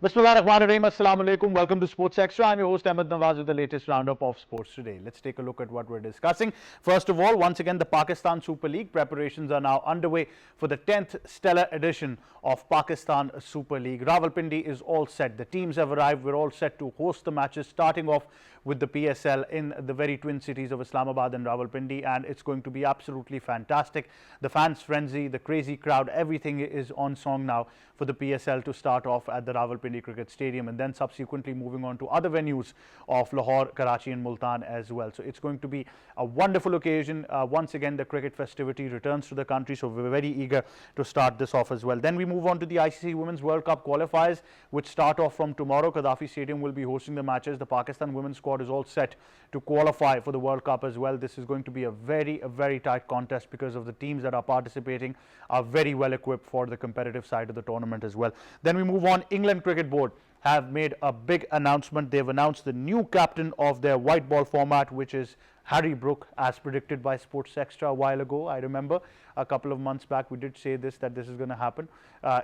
Bismillahirrahmanirrahim. Assalamu alaikum. Welcome to Sports Extra. I'm your host Ahmed Nawaz with the latest roundup of sports today. Let's take a look at what we're discussing. First of all, once again, the Pakistan Super League preparations are now underway for the 10th stellar edition of Pakistan Super League. Rawalpindi is all set. The teams have arrived. We're all set to host the matches, starting off with the PSL in the very twin cities of Islamabad and Rawalpindi, and it's going to be absolutely fantastic. The fans' frenzy, the crazy crowd, everything is on song now for the PSL to start off at the Rawalpindi Cricket Stadium and then subsequently moving on to other venues of Lahore, Karachi and Multan as well. So it's going to be a wonderful occasion. Once again, the cricket festivity returns to the country, so we're very eager to start this off as well. Then we move on to the ICC Women's World Cup qualifiers, which start off from tomorrow. Qaddafi Stadium will be hosting the matches. The Pakistan women's squad is all set to qualify for the World Cup as well. This is going to be a very tight contest because of the teams that are participating are very well equipped for the competitive side of the tournament as well. Then we move on. England Cricket Board have made a big announcement. They've announced the new captain of their white ball format, which is Harry Brook, as predicted by Sports Extra a while ago. I remember a couple of months back we did say that this is going to happen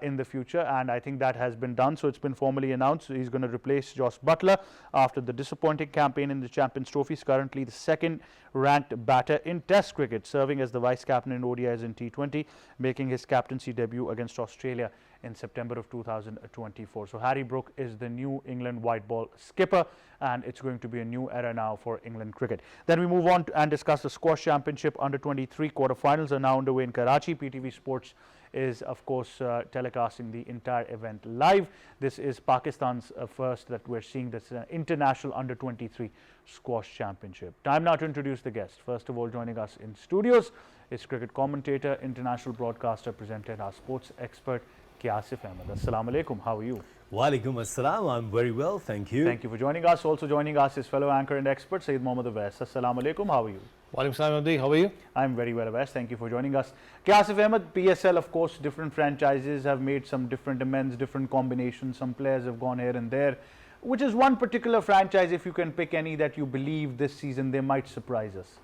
in the future, and I think that has been done. So it's been formally announced. He's going to replace Josh Butler after the disappointing campaign in the Champions Trophy. He's currently the second ranked batter in Test cricket, serving as the vice captain in ODIs and T20, making his captaincy debut against Australia in September of 2024. So Harry Brook is the new England white ball skipper, and it's going to be a new era now for England cricket. Then we move on and discuss the squash championship. Under 23 quarterfinals are now underway in Karachi. PTV Sports is of course telecasting the entire event live. This is Pakistan's first that we're seeing this international under 23 squash championship. Time now to introduce the guest. First of all, joining us in studios is cricket commentator, international broadcaster, presenter and our sports expert Asif Ahmed. Assalamu alaikum. How are you? Walaikum assalam. I'm very well, thank you. Thank you for joining us. Also joining us is fellow anchor and expert Sayyid Mohammad Awais. Assalamu alaikum. How are you? Walaikum salam, Abdi. How are you? I'm very well, Awais. Thank you for joining us. Asif Ahmed, PSL, of course, different franchises have made some different amends, different combinations. Some players have gone here and there. Which is one particular franchise, if you can pick any, that you believe this season they might surprise us?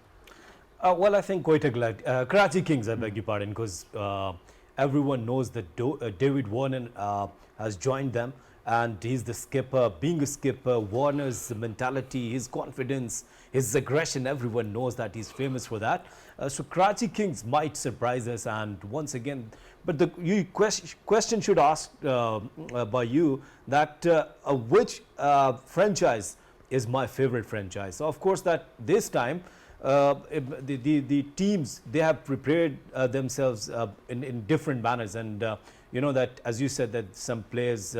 Well, I think quite a glad. Karachi Kings, I beg your pardon, because everyone knows that David Warner has joined them, and he's the skipper. Being a skipper, Warner's mentality, his confidence, his aggression, everyone knows that he's famous for that. So Karachi Kings might surprise us, and once again, but the question should ask by you that which franchise is my favorite franchise? So of course that this time the teams, they have prepared themselves in different manners, and you know that, as you said, that some players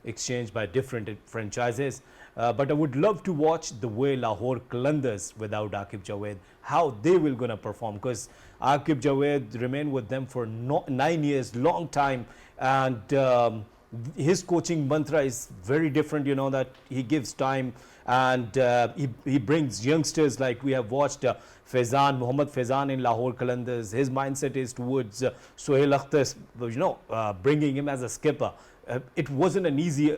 exchanged by different franchises, but I would love to watch the way Lahore Qalandars without Aqib Javed, how they will gonna perform, because Aqib Javed remained with them for 9 years, long time, and his coaching mantra is very different. You know that he gives time, and he brings youngsters like we have watched Mohammad Faizan in Lahore Qalandars. His mindset is towards Sohail Akhtar, bringing him as a skipper. It wasn't an easy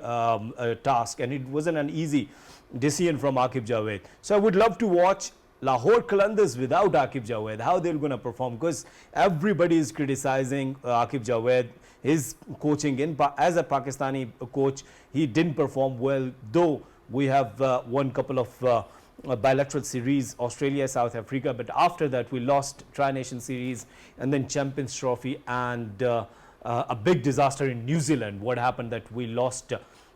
task, and it wasn't an easy decision from Aqib Javed. So I would love to watch Lahore Qalandars without Aqib Javed, how they're going to perform, because everybody is criticizing Aqib Javed. His coaching as a Pakistani coach, he didn't perform well, though we have won couple of bilateral series, Australia, South Africa, but after that we lost Tri-Nation series and then Champions Trophy, and a big disaster in New Zealand. What happened that we lost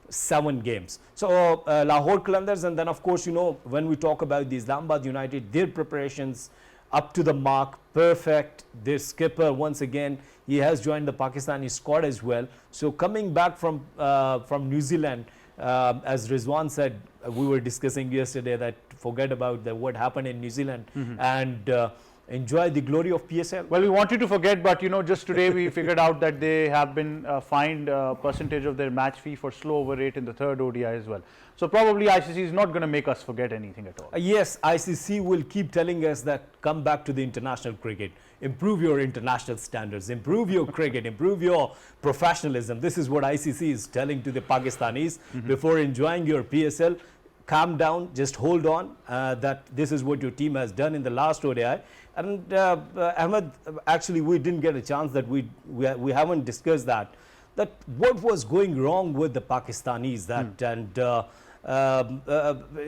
7 games. So Lahore Qalandars, and then of course, you know, when we talk about the Islamabad United, their preparations up to the mark, perfect. Their skipper, once again, he has joined the Pakistani squad as well. So coming back from New Zealand, as Rizwan said, we were discussing yesterday that forget about what happened in New Zealand, and enjoy the glory of PSL. Well, we wanted to forget, but you know, just today we figured out that they have been fined a percentage of their match fee for slow over rate in the third ODI as well. So probably ICC is not going to make us forget anything at all. Yes, ICC will keep telling us that come back to the international cricket, improve your international standards, improve your cricket, improve your professionalism. This is what ICC is telling to the Pakistanis before enjoying your PSL. Calm down, just hold on, that this is what your team has done in the last ODI. And Ahmed, actually we didn't get a chance, that we haven't discussed that that what was going wrong with the Pakistanis.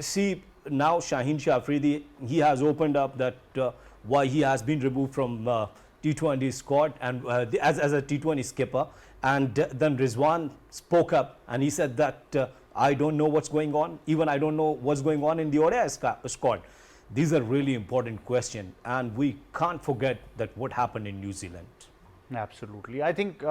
See, now Shaheen Shah Afridi, he has opened up that why he has been removed from T20 squad and as a T20 skipper. And then Rizwan spoke up and he said that I don't know what's going on. Even I don't know what's going on in the ODI squad. These are really important questions, and we can't forget that what happened in New Zealand. Absolutely. I think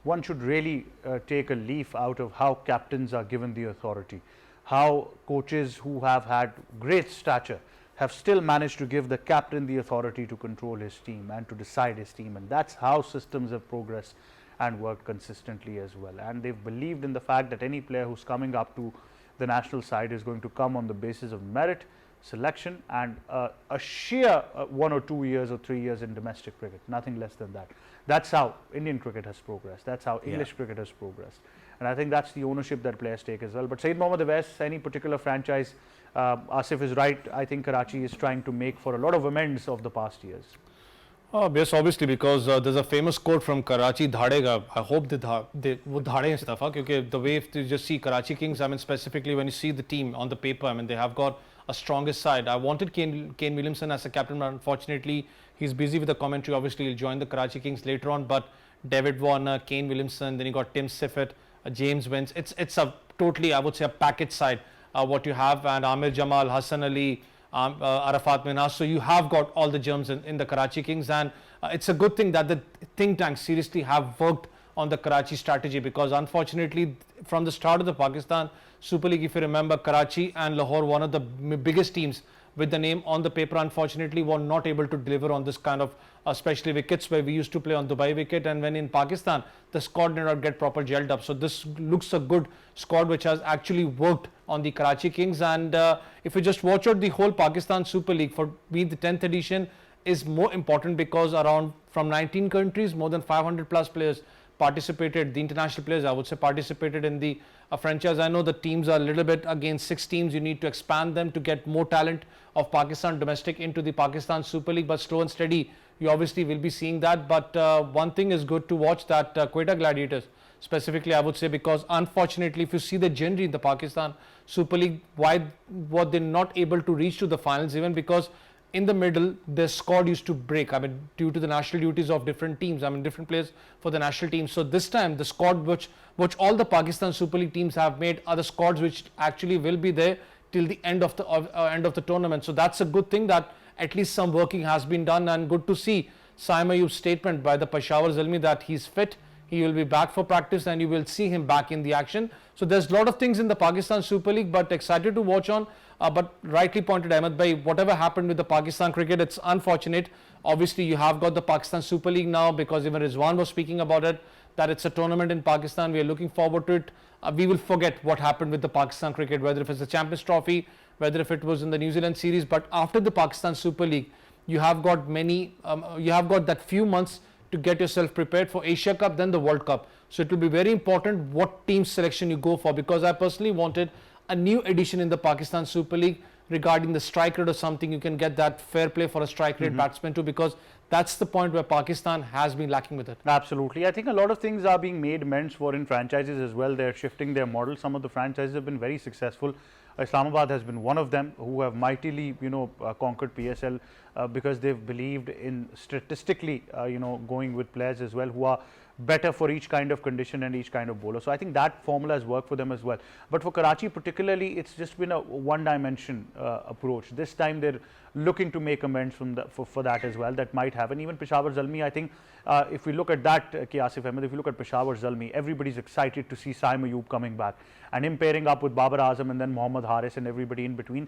one should really take a leaf out of how captains are given the authority, how coaches who have had great stature have still managed to give the captain the authority to control his team and to decide his team, and that's how systems have progressed and worked consistently as well. And they've believed in the fact that any player who's coming up to the national side is going to come on the basis of merit, selection, and a sheer 1 or 2 years or 3 years in domestic cricket, nothing less than that. That's how Indian cricket has progressed. That's how English cricket has progressed. And I think that's the ownership that players take as well. But Saeed Mohammad Awais, any particular franchise, Asif is right. I think Karachi is trying to make for a lot of amends of the past years. Yes, obviously, because there's a famous quote from Karachi, Dhadega. I hope they dhade stuff, because the way if you just see Karachi Kings, I mean, specifically when you see the team on the paper, I mean, they have got a strongest side. I wanted Kane Williamson as a captain, but unfortunately, he's busy with the commentary. Obviously, he'll join the Karachi Kings later on, but David Warner, Kane Williamson, then you got Tim Siffett, James Vince. It's a totally, I would say, a package side, what you have, and Amir Jamal, Hassan Ali, Arafat Minas. So you have got all the germs in the Karachi Kings, and it's a good thing that the think tanks seriously have worked on the Karachi strategy, because unfortunately from the start of the Pakistan Super League, if you remember, Karachi and Lahore, one of the biggest teams with the name on the paper, unfortunately were not able to deliver on this kind of especially wickets, where we used to play on Dubai wicket, and when in Pakistan the squad did not get proper gelled up. So this looks a good squad which has actually worked on the Karachi Kings. And if you just watch out the whole Pakistan Super League, for me the 10th edition is more important, because around from 19 countries, more than 500 plus players participated, the international players I would say participated in the franchise. I know the teams are a little bit, again 6 teams, you need to expand them to get more talent of Pakistan domestic into the Pakistan Super League, but slow and steady you obviously will be seeing that. But one thing is good to watch, that Quetta Gladiators specifically I would say, because unfortunately if you see the genre in the Pakistan Super League, why were they not able to reach to the finals, even because in the middle the squad used to break, I mean, due to the national duties of different teams, I mean different players for the national team. So this time the squad which all the Pakistan Super League teams have made are the squads which actually will be there till the end of the tournament. So that's a good thing, that at least some working has been done, and good to see Saim Ayub's statement by the Peshawar Zalmi that he's fit, he will be back for practice, and you will see him back in the action. So there's a lot of things in the Pakistan Super League, but excited to watch on. But rightly pointed Ahmed bhai, whatever happened with the Pakistan cricket, it's unfortunate. Obviously you have got the Pakistan Super League now, because even Rizwan was speaking about it, that it's a tournament in Pakistan. We are looking forward to it. We will forget what happened with the Pakistan cricket, whether if it's the Champions Trophy, whether if it was in the New Zealand series. But after the Pakistan Super League, you have got you have got that few months to get yourself prepared for Asia Cup, then the World Cup. So it will be very important what team selection you go for, because I personally wanted a new addition in the Pakistan Super League regarding the strike rate or something. You can get that fair play for a strike rate batsman too, because that's the point where Pakistan has been lacking with it. Absolutely. I think a lot of things are being made amends for in franchises as well. They're shifting their model. Some of the franchises have been very successful. Islamabad has been one of them, who have mightily, conquered PSL because they've believed in statistically, going with players as well who are better for each kind of condition and each kind of bowler. So I think that formula has worked for them as well. But for Karachi particularly, it's just been a one-dimension approach. This time they're looking to make amends for that as well. That might happen. Even Peshawar Zalmi, I think, if we look at that, Asif Ahmed, if you look at Peshawar Zalmi, everybody's excited to see Saim Ayub coming back and him pairing up with Babar Azam and then Mohammad Haris and everybody in between.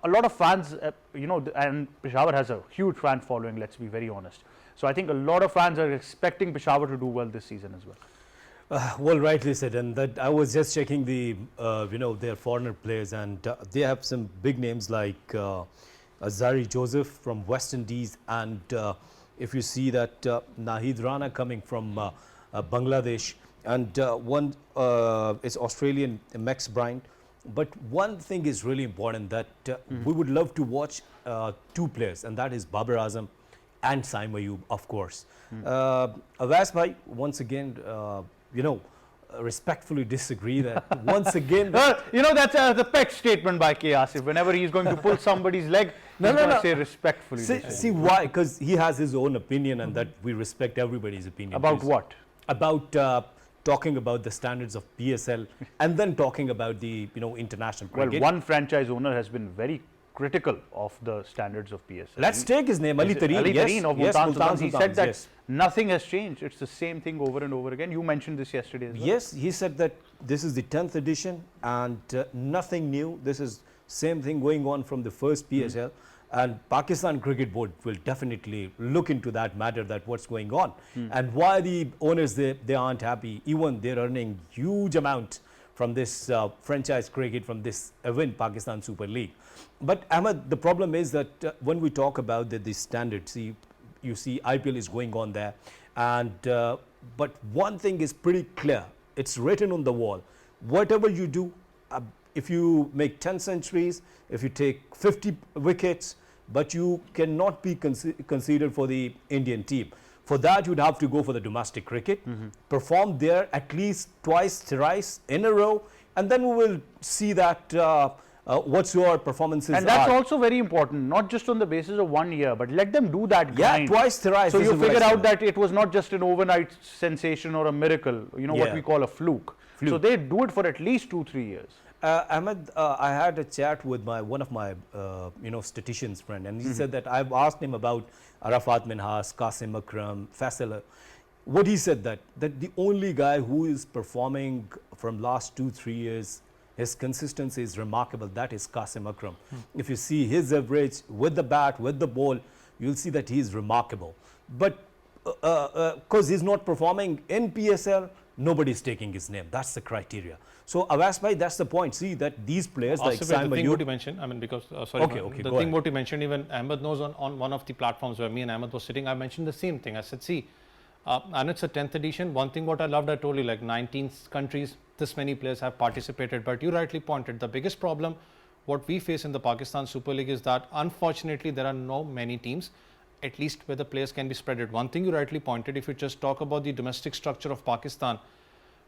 A lot of fans, and Peshawar has a huge fan following, let's be very honest. So I think a lot of fans are expecting Peshawar to do well this season as well. Well, rightly said, and that I was just checking the their foreigner players, and they have some big names like Azari Joseph from West Indies, and if you see that Nahid Rana coming from Bangladesh, and one is Australian Max Bryant. But one thing is really important, that we would love to watch 2 players, and that is Babar Azam and Saim Ayub, of course. Awais bhai, once again, respectfully disagree that once again. Well, you know, that's the pet statement by K. Asif. Whenever he's going to pull somebody's leg, he's going to say respectfully. See why? Because he has his own opinion, and that we respect everybody's opinion. About Please. what? About talking about the standards of PSL, and then talking about the international Well, cricket. one franchise owner has been very critical of the standards of PSL. Let's take his name, Ali Tareen. Ali Yes, Tareen of yes, Multan Multan Sultans. He Sultans, said that yes. nothing has changed. It's the same thing over and over again. You mentioned this yesterday as well. Yes, he said that this is the 10th edition and nothing new. This is same thing going on from the first PSL. And Pakistan Cricket Board will definitely look into that matter, that what's going on. And why the owners, they aren't happy. Even they're earning huge amount from this franchise cricket, from this event, Pakistan Super League. But Ahmed, the problem is that when we talk about the standards, you see IPL is going on there. And but one thing is pretty clear. It's written on the wall. Whatever you do, if you make 10 centuries, if you take 50 wickets, but you cannot be considered for the Indian team. For that, you'd have to go for the domestic cricket, perform there at least twice, thrice in a row, and then we will see that what's your performances And that's are. also very important, not just on the basis of 1 year, but let them do that Yeah, grind. twice, thrice. So this you is what I figure out said. that it was not just an overnight sensation or a miracle, you know, what Yeah. we call a fluke. So they do it for at least 2-3 years. Ahmed, I had a chat with one of my statisticians friend, and he said that I've asked him about Arafat Minhas, Qasim Akram, Faisal. What he said that the only guy who is performing from last 2-3 years, his consistency is remarkable. That is Qasim Akram. If you see his average with the bat, with the ball, you'll see that he is remarkable. But because he's not performing in PSL, nobody's taking his name. That's the criteria. So Awais bhai, that's the point. See that these players like Asif bhai, Simon the thing Ayub, what you mentioned, I mean, because sorry, Okay, the okay, thing go ahead. what you mentioned, even Ahmed knows on one of the platforms where me and Ahmed was sitting, I mentioned the same thing. I said, see, and it's a 10th edition. One thing what I loved, I told you, like 19 countries, this many players have participated. But you rightly pointed, the biggest problem what we face in the Pakistan Super League is that unfortunately there are no many teams, at least where the players can be spreaded. One thing you rightly pointed, if you just talk about the domestic structure of Pakistan,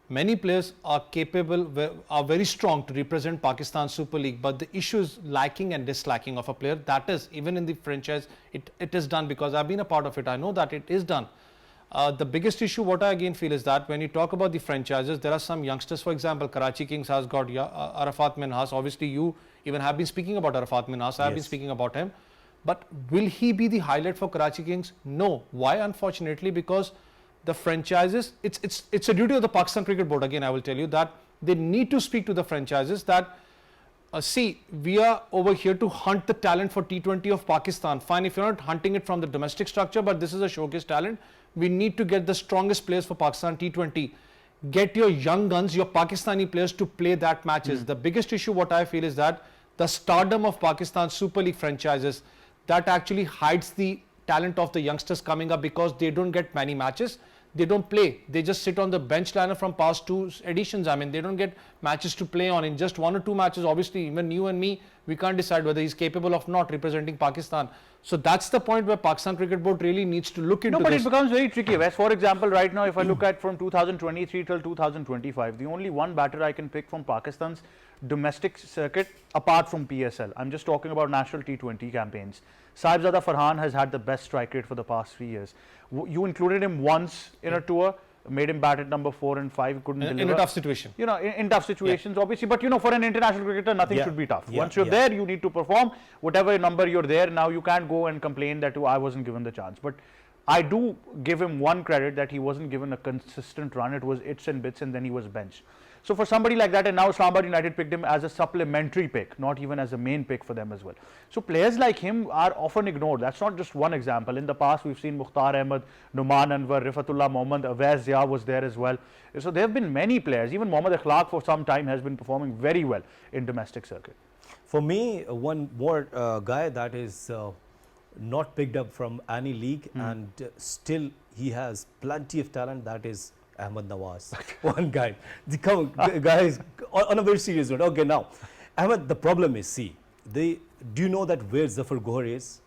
many players are capable, are very strong to represent Pakistan Super League, but the issue is lacking and dislacking of a player. That is, even in the franchise, it is done, because I've been a part of it. I know that it is done. The biggest issue, what I again feel, is that when you talk about the franchises, there are some youngsters. For example, Karachi Kings has got Arafat Minhas. Obviously, you even have been speaking about Arafat Minhas. I have been speaking about him. But will he be the highlight for Karachi Kings? No. Why? Unfortunately, because the franchises, it's a duty of the Pakistan Cricket Board, again I will tell you, that they need to speak to the franchises that see, we are over here to hunt the talent for T20 of Pakistan. Fine, if you're not hunting it from the domestic structure, but this is a showcase talent, we need to get the strongest players for Pakistan T20. Get your young guns, your Pakistani players to play that matches. The biggest issue what I feel is that the stardom of Pakistan Super League franchises, that actually hides the talent of the youngsters coming up, because they don't get many matches. They don't play. They just sit on the bench liner from past 2 editions. I mean, they don't get matches to play on. In just 1 or 2 matches, obviously, even you and me, we can't decide whether he's capable of not representing Pakistan. So that's the point where Pakistan Cricket Board really needs to look into No, but this. it becomes very tricky. Wes, for example, right now, if I look at from 2023 till 2025, the only one batter I can pick from Pakistan's domestic circuit, apart from PSL, I'm just talking about national T20 campaigns. Saibzada Farhan has had the best strike rate for the past 3 years. You included him once in a tour, made him bat at number 4 and 5, couldn't deliver. In a tough situation. You know, in tough situations, obviously, but you know, for an international cricketer, nothing should be tough. Yeah. Once you're there, you need to perform. Whatever number you're there, now you can't go and complain that, oh, I wasn't given the chance. But I do give him one credit, that he wasn't given a consistent run. It was its and bits, and then he was benched. So for somebody like that, and now Islamabad United picked him as a supplementary pick, not even as a main pick for them as well. So players like him are often ignored. That's not just one example. In the past, we've seen Mukhtar Ahmed, Numan Anwar, Rifatullah Mohammad, Awais Zia was there as well. So there have been many players. Even Mohammad Akhlaq for some time has been performing very well in domestic circuit. For me, one more guy that is not picked up from any league, and still he has plenty of talent, that is Ahmed Nawaz. One guy. Guys, on a very serious note. Okay, now, Ahmed, the problem is, see, do you know that where Zafar Gohar is?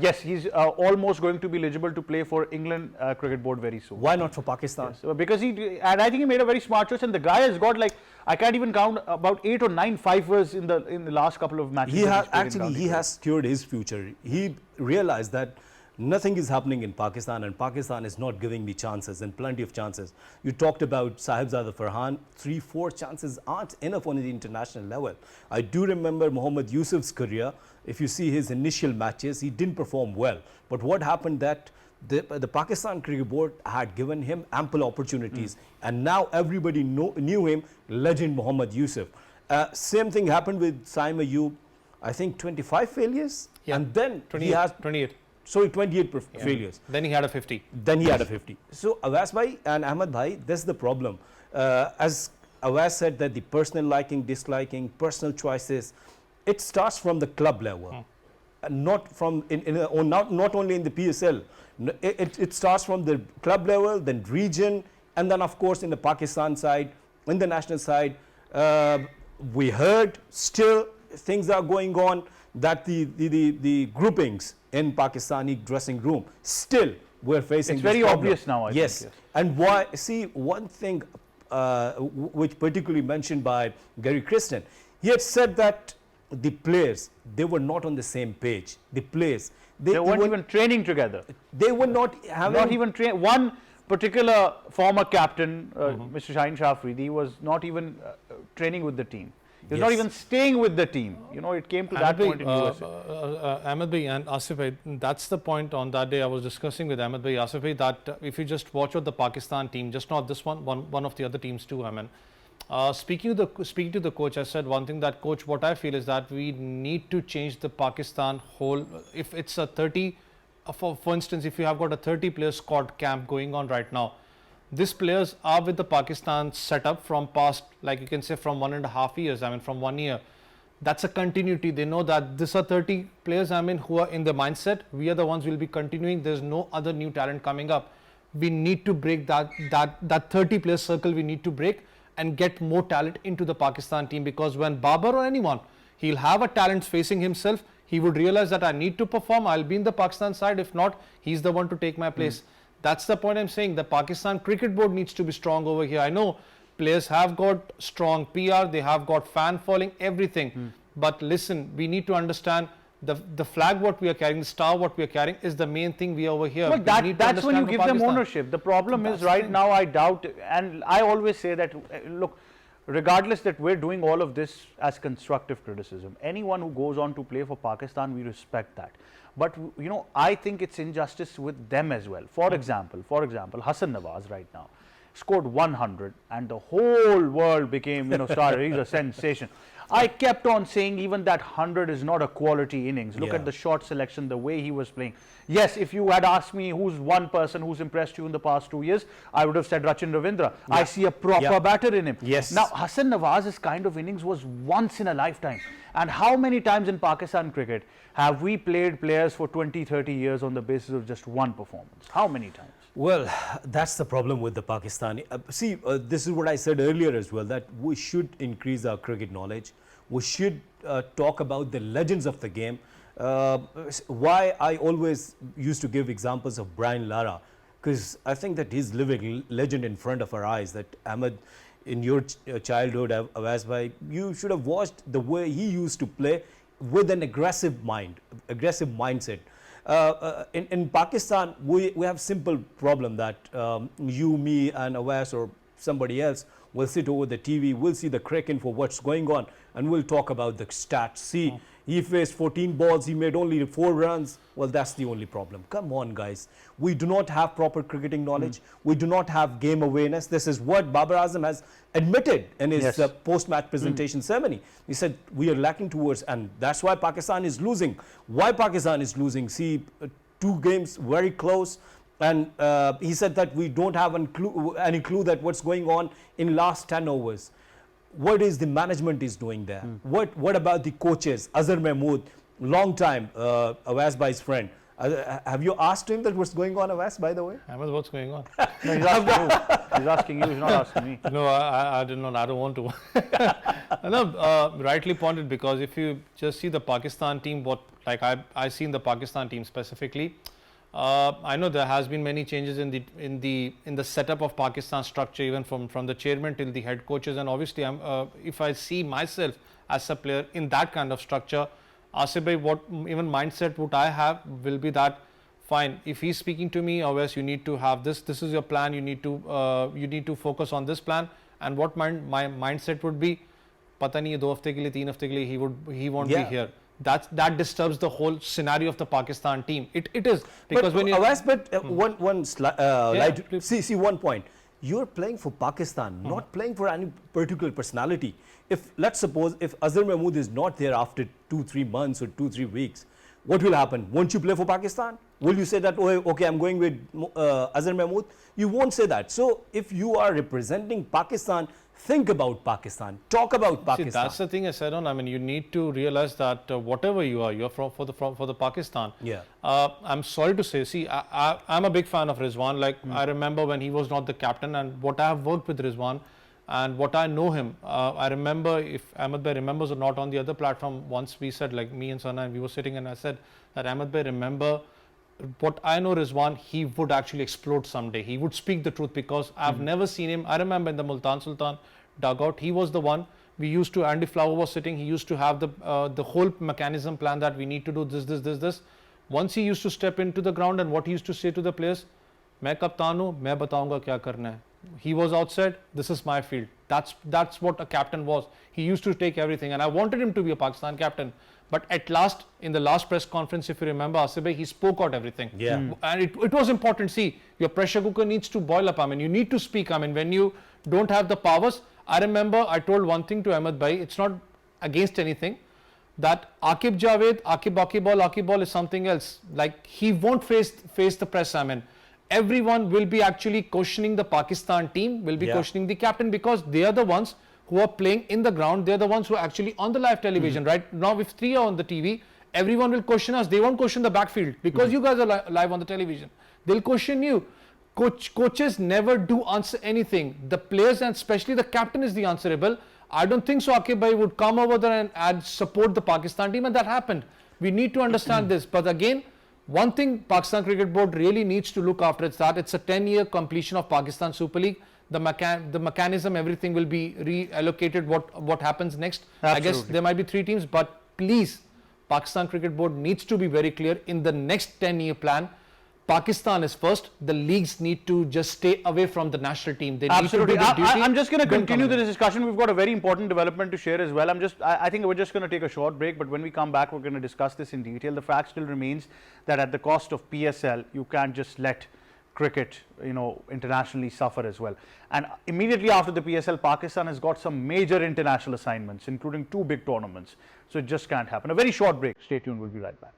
Yes, he's almost going to be eligible to play for England Cricket Board very soon. Why not for Pakistan? So because and I think he made a very smart choice, and the guy has got, like, I can't even count, about 8 or 9 fifers in the last couple of matches. He that has he's played in actually county he cricket. has secured his future. He realized that nothing is happening in Pakistan, and Pakistan is not giving me chances, and plenty of chances. You talked about Sahibzada Farhan. 3-4 chances aren't enough on the international level. I do remember Mohammad Yusuf's career. If you see his initial matches, he didn't perform well. But what happened that the Pakistan Cricket Board had given him ample opportunities, and now everybody knew him, legend Mohammad Yusuf. Same thing happened with Saim Ayub. I think 25 failures, Yeah. and then 28, he has 28. sorry 28 failures. Then he had a 50. Then he had a 50. So Awais bhai and Ahmed bhai, that's the problem. As Awais said, that the personal liking, disliking, personal choices, it starts from the club level, not from not only in the PSL. It starts from the club level, then region, and then of course in the Pakistan side, in the national side. We heard still things are going on that the groupings in Pakistani dressing room still we're facing. It's this very problem. obvious now, I think, yes. yes. And why? See, one thing which particularly mentioned by Gary Kristen, he had said that the players, they were not on the same page. The players, They weren't even training together. they were not having Not even train. One particular former captain, Mr. Shaheen Shah Afridi, was not even training with the team. He was not Yes. even staying with the team. You know, it came to that point in USA. Ahmed Bhai and Asif Bhai, that's the point on that day I was discussing with Ahmed Bhai, Asif Bhai, that if you just watch out the Pakistan team, just not this one of the other teams too, I mean. Speaking to the coach, I said one thing, that coach, what I feel is that we need to change the Pakistan whole. If it's a 30, for instance, if you have got a 30-player squad camp going on right now, these players are with the Pakistan setup from past, like you can say, from 1.5 years. I mean, from 1 year. That's a continuity. They know that these are 30 players, I mean, who are in the mindset. We are the ones who will be continuing. There's no other new talent coming up. We need to break that 30-player circle. We need to break and get more talent into the Pakistan team, because when Babar or anyone, he'll have a talent facing himself, he would realize that I need to perform, I'll be in the Pakistan side. If not, he's the one to take my place. That's the point I'm saying. The Pakistan Cricket Board needs to be strong over here. I know players have got strong PR, they have got fan following, everything. But listen, we need to understand the flag what we are carrying, the star what we are carrying is the main thing we are over here. Well, We need to that's when you understand give for them Pakistan. ownership. The problem is That's the right thing. now, I doubt, and I always say that, look, regardless that we're doing all of this as constructive criticism, anyone who goes on to play for Pakistan, we respect that. But, you know, I think it's injustice with them as well. For example, Hassan Nawaz right now scored 100 and the whole world became, you know, started, he's a sensation. I kept on saying even that 100 is not a quality innings. Look Yeah. at the shot selection, the way he was playing. Yes, if you had asked me who's one person who's impressed you in the past 2 years, I would have said Rachin Ravindra. I see a proper Yeah. batter in him. Yes. Now, Hassan Nawaz's kind of innings was once in a lifetime. And how many times in Pakistan cricket have we played players for 20, 30 years on the basis of just one performance? How many times? Well, that's the problem with the Pakistani. This is what I said earlier as well, that we should increase our cricket knowledge. We should talk about the legends of the game. Why I always used to give examples of Brian Lara, because I think that he's living legend in front of our eyes. That Ahmed, in your childhood, Awais bhai, you should have watched the way he used to play with an aggressive mindset. In Pakistan, we have simple problem that you, me, and Awais or somebody else will sit over the TV, we'll see the cricket for what's going on, and we'll talk about the stats. See, he faced 14 balls, he made only 4 runs. Well, that's the only problem. Come on, guys. We do not have proper cricketing knowledge. We do not have game awareness. This is what Babar Azam has admitted in his Yes. post-match presentation ceremony. He said, we are lacking towards, and that's why Pakistan is losing. Why Pakistan is losing? See, 2 games very close. And he said that we don't have any clue that what's going on in last 10 overs. What is the management is doing there? What about the coaches? Azhar Mahmood, long time, Awais bhai's friend. Have you asked him that what's going on, Awais, by the way? Ahmed, what's going on? No, he's asking you. He's asking you. He's not asking me. No, I did not. I don't want to. No, rightly pointed, because if you just see the Pakistan team, I seen the Pakistan team specifically. I know there has been many changes in the setup of Pakistan structure, even from the chairman till the head coaches, and obviously, if I see myself as a player in that kind of structure, Asif bhai, what even mindset would I have will be that fine. If he's speaking to me, Awais, you need to have this. This is your plan. You need to focus on this plan. And what my mindset would be, pata nahi 2 hafte ke liye, 3 hafte ke liye he won't be here. That disturbs the whole scenario of the Pakistan team. It is because but, when you Awais, but see one point. You're playing for Pakistan, not playing for any particular personality. If let's suppose if Azhar Mahmood is not there after 2-3 months or 2-3 weeks, what will happen? Won't you play for Pakistan? Will you say that, oh, okay, I'm going with Azhar Mahmood? You won't say that. So if you are representing Pakistan, think about Pakistan, talk about Pakistan. See, that's the thing I said on. I mean, you need to realize that whatever you are, you're for the Pakistan. Yeah. I'm sorry to say, see, I'm a big fan of Rizwan. Like, I remember when he was not the captain, and what I have worked with Rizwan and what I know him. I remember, if Ahmed bhai remembers or not, on the other platform, once we said, like me and Sana, and we were sitting, and I said that Ahmed bhai, remember, what I know Rizwan, he would actually explode someday. He would speak the truth, because I've never seen him. I remember in the Multan Sultan dugout, he was the one. We used to, Andy Flower was sitting, he used to have the whole mechanism plan that we need to do this. Once he used to step into the ground, and what he used to say to the players, मैं कप्तान हूँ, मैं बताऊंगा क्या करना है. He was outside, this is my field. That's what a captain was. He used to take everything, and I wanted him to be a Pakistan captain. But at last, in the last press conference, if you remember, Asif bhai, he spoke out everything. Yeah. And it was important. See, your pressure cooker needs to boil up. I mean, you need to speak. I mean, when you don't have the powers, I remember I told one thing to Ahmed bhai, it's not against anything, that Aqib Javed, Aqib Ball is something else. Like, he won't face the press. I mean, everyone will be actually questioning the Pakistan team, will be questioning the captain, because they are the ones who are playing in the ground. They're the ones who are actually on the live television. Right now, if 3 are on the TV, everyone will question us. They won't question the backfield, because you guys are live on the television. They'll question you. Coaches never do answer anything. The players, and especially the captain, is the answerable. I don't think so Aqib bhai would come over there and support the Pakistan team, and that happened. We need to understand this. But again, one thing Pakistan Cricket Board really needs to look after is that it's a 10-year completion of Pakistan Super League. The mechanism, everything will be reallocated. What happens next? Absolutely. I guess there might be 3 teams, but please, Pakistan Cricket Board needs to be very clear in the next 10-year plan. Pakistan is first. The leagues need to just stay away from the national team. They Absolutely. need to do the duty. I'm just going to Don't continue come in. this discussion. We've got a very important development to share as well. I think we're just going to take a short break, but when we come back, we're going to discuss this in detail. The fact still remains that at the cost of PSL, you can't just let cricket, internationally suffer as well. And immediately after the PSL, Pakistan has got some major international assignments, including 2 big tournaments. So it just can't happen. A very short break. Stay tuned. We'll be right back.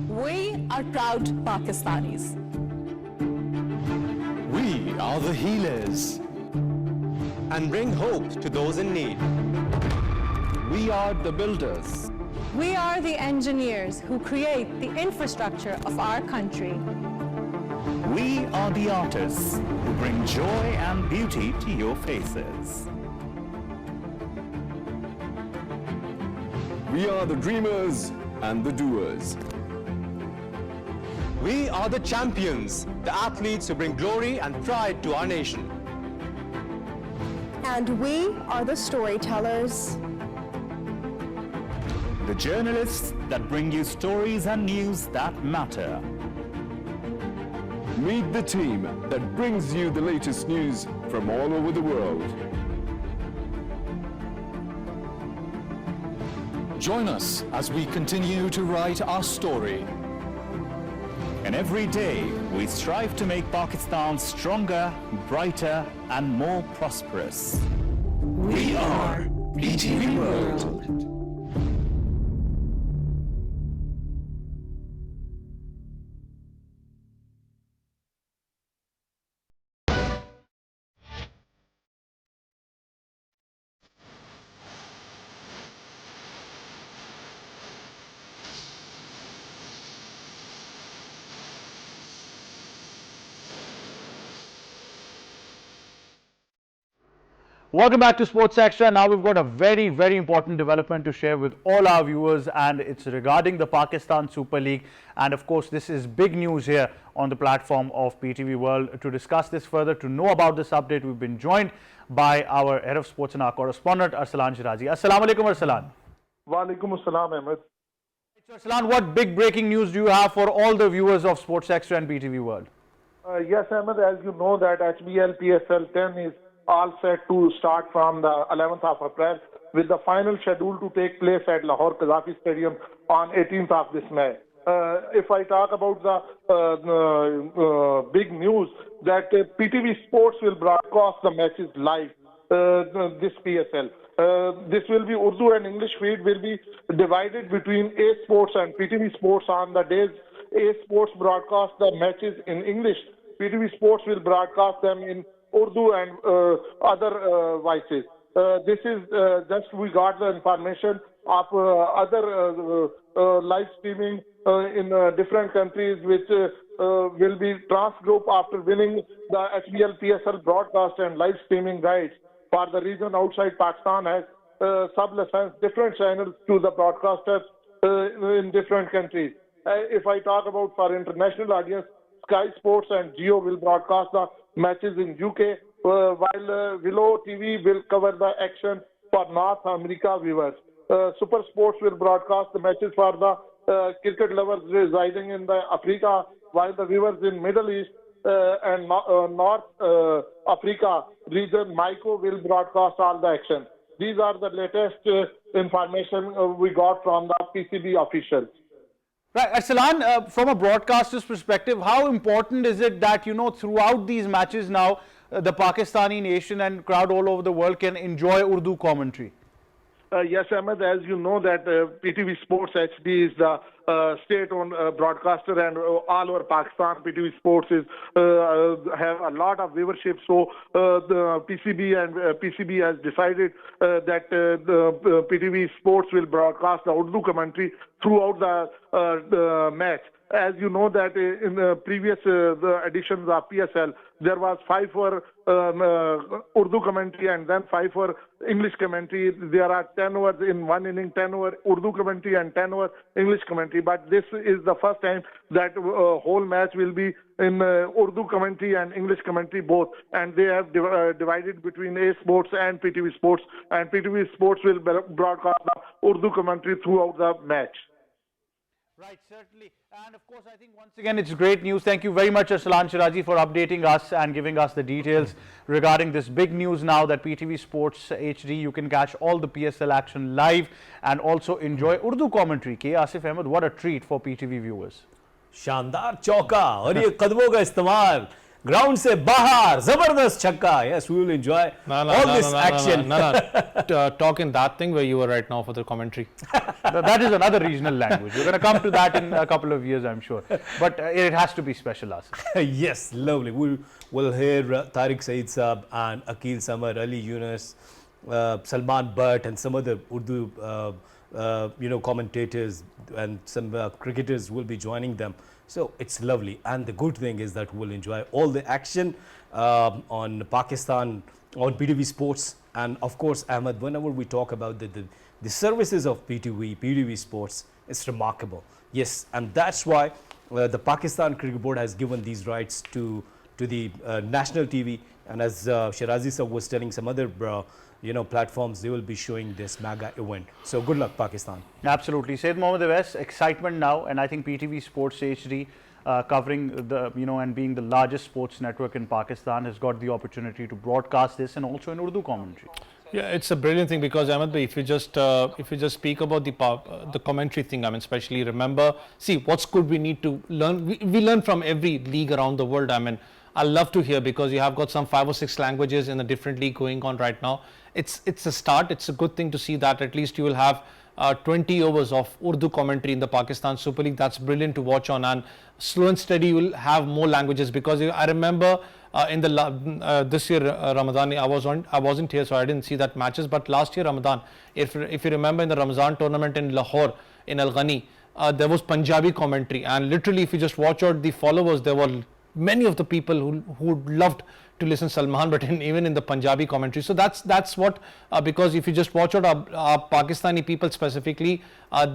We are proud Pakistanis. We are the healers and bring hope to those in need. We are the builders. We are the engineers who create the infrastructure of our country. We are the artists who bring joy and beauty to your faces. We are the dreamers and the doers. We are the champions, the athletes who bring glory and pride to our nation. And we are the storytellers. The journalists that bring you stories and news that matter. Meet the team that brings you the latest news from all over the world. Join us as we continue to write our story. And every day, we strive to make Pakistan stronger, brighter, and more prosperous. We are PTV World. Welcome back to Sports Extra. Now we've got a very, very important development to share with all our viewers, and it's regarding the Pakistan Super League. And of course, this is big news here on the platform of PTV World. To discuss this further, to know about this update, we've been joined by our head of sports and our correspondent, Arsalan Shirazi. Assalamu alaikum, Arsalan. Wa alaikum assalam, Ahmed. Arsalan, what big breaking news do you have for all the viewers of Sports Extra and PTV World? Yes, Ahmed, as you know that HBL PSL 10 is all set to start from the 11th of April, with the final schedule to take place at Lahore Qaddafi Stadium on 18th of this May. If I talk about the big news, that PTV Sports will broadcast the matches live this PSL. This will be Urdu and English feed will be divided between A Sports and PTV Sports. On the days A Sports broadcast the matches in English, PTV Sports will broadcast them in Urdu and other voices. This is just we got the information of other live streaming in different countries, which will be Trans Group after winning the HBL PSL broadcast and live streaming rights for the region outside Pakistan has sub-licensed different channels to the broadcasters in different countries. If I talk about for international audience, Sky Sports and Geo will broadcast the matches in UK, while Willow TV will cover the action for North America viewers. Super Sports will broadcast the matches for the cricket lovers residing in the Africa, while the viewers in Middle East and North Africa region, MyCo will broadcast all the action. These are the latest information we got from the PCB officials. Right, Arsalan, from a broadcaster's perspective, how important is it that, you know, throughout these matches now, the Pakistani nation and crowd all over the world can enjoy Urdu commentary? Yes, Ahmed, as you know that PTV Sports HD is the state-owned broadcaster, and all over Pakistan, PTV Sports is have a lot of viewership. So the PCB has decided that the PTV Sports will broadcast the Urdu commentary throughout the match. As you know that in the previous the editions of PSL, there was 5 for Urdu commentary and then 5 for English commentary. There are 10 overs in one inning, 10 over Urdu commentary and 10 over English commentary. But this is the first time that whole match will be in Urdu commentary and English commentary both. And they have divided between A Sports and PTV Sports. And PTV Sports will broadcast the Urdu commentary throughout the match. Right, certainly. And of course, I think once again, it's great news. Thank you very much, Arsalan Shirazi, for updating us and giving us the details regarding this big news now that PTV Sports HD, you can catch all the PSL action live and also enjoy Urdu commentary. K. Asif Ahmed, what a treat for PTV viewers. शानदार चौका और ये कदमों का इस्तेमाल ground से बाहर जबरदस्त छक्का. Yes, we will enjoy all this action. Talk in that thing where you are right now for the commentary. That is another regional language. We're going to come to that in a couple of years, I'm sure. But it has to be special, Asif. Yes, lovely. We'll hear Tariq Saeed Saab and Akil Samar, Ali Yunus, Salman Butt, and some other Urdu commentators, and some cricketers will be joining them. So it's lovely, and the good thing is that we'll enjoy all the action on Pakistan, on PTV Sports. And of course, Ahmed, whenever we talk about the services of PTV Sports, it's remarkable. Yes, and that's why the Pakistan Cricket Board has given these rights to the national TV. And as Shirazi sir was telling, some other platforms, they will be showing this mega event. So good luck, Pakistan. Absolutely. Sayyid Mohammad Awais, excitement now, and I think PTV Sports HD covering the, and being the largest sports network in Pakistan has got the opportunity to broadcast this and also in Urdu commentary. Yeah, it's a brilliant thing because Ahmed bhai, if you just speak about the commentary thing, I mean, especially remember, see what's good we need to learn. We learn from every league around the world. I mean, I love to hear because you have got some 5 or 6 languages in a different league going on right now. It's a start. It's a good thing to see that at least you will have 20 overs of Urdu commentary in the Pakistan Super League. That's brilliant to watch on, and slow and steady you will have more languages because I remember in the this year Ramadan I wasn't here, so I didn't see that matches, but last year Ramadan, if you remember, in the Ramazan tournament in Lahore in Al Ghani, there was Punjabi commentary, and literally if you just watch out the followers, there were many of the people who loved to listen Salman, but even in the Punjabi commentary. So that's what because if you just watch out our Pakistani people specifically,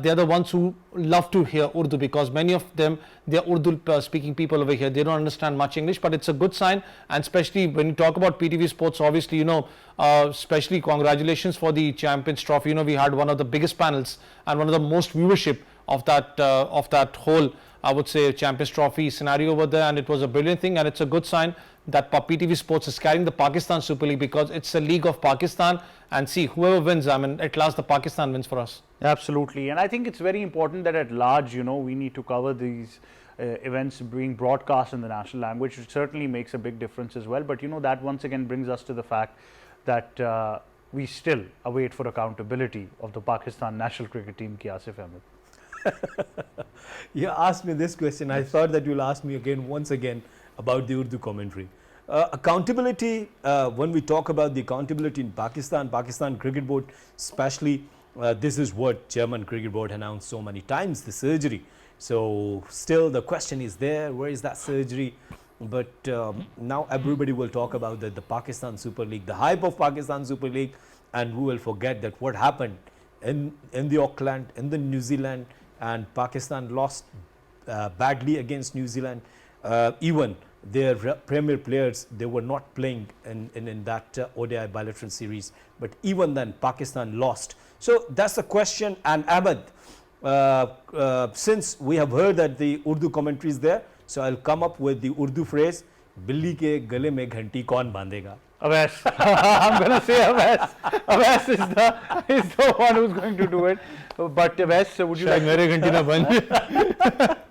they're the ones who love to hear Urdu because many of them, they're Urdu speaking people over here. They don't understand much English, but it's a good sign. And especially when you talk about PTV Sports, obviously, you know, especially congratulations for the Champions Trophy. You know, we had one of the biggest panels and one of the most viewership of that whole, I would say, Champions Trophy scenario over there, and it was a brilliant thing, and it's a good sign that PTV Sports is carrying the Pakistan Super League because it's a league of Pakistan, and see, whoever wins, I mean, at last the Pakistan wins for us. Absolutely, and I think it's very important that at large, you know, we need to cover these events being broadcast in the national language, which certainly makes a big difference as well. But you know, that once again brings us to the fact that we still await for accountability of the Pakistan national cricket team, ki Asif Ahmed. You asked me this question. I thought that you'll ask me once again about the Urdu commentary. Accountability, when we talk about the accountability in Pakistan Cricket Board especially, this is what Chairman Cricket Board announced so many times, the surgery. So still the question is there, where is that surgery? But now everybody will talk about the Pakistan Super League, the hype of Pakistan Super League, and we will forget that what happened in the Auckland, in the New Zealand, and Pakistan lost badly against New Zealand. Even their premier players, they were not playing in that ODI bilateral series, but even then Pakistan lost. So that's the question. And Ahmed, since we have heard that the Urdu commentary is there, so I'll come up with the Urdu phrase, Billi ke gale mein ghanti kaun bandega? Awais. I'm going to say Awais. Awais is the one who's going to do it. But Awais, would you like...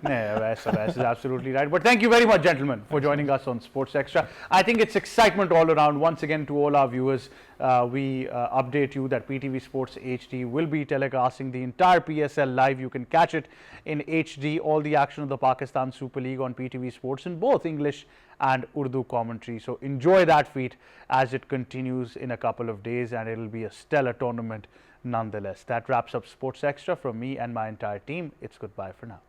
Awais is absolutely right. But thank you very much, gentlemen, for joining us on Sports Extra. I think it's excitement all around. Once again, to all our viewers, we update you that PTV Sports HD will be telecasting the entire PSL live. You can catch it in HD, all the action of the Pakistan Super League on PTV Sports in both English and Urdu commentary. So enjoy that feat as it continues in a couple of days, and it'll be a stellar tournament nonetheless. That wraps up Sports Extra from me and my entire team. It's goodbye for now.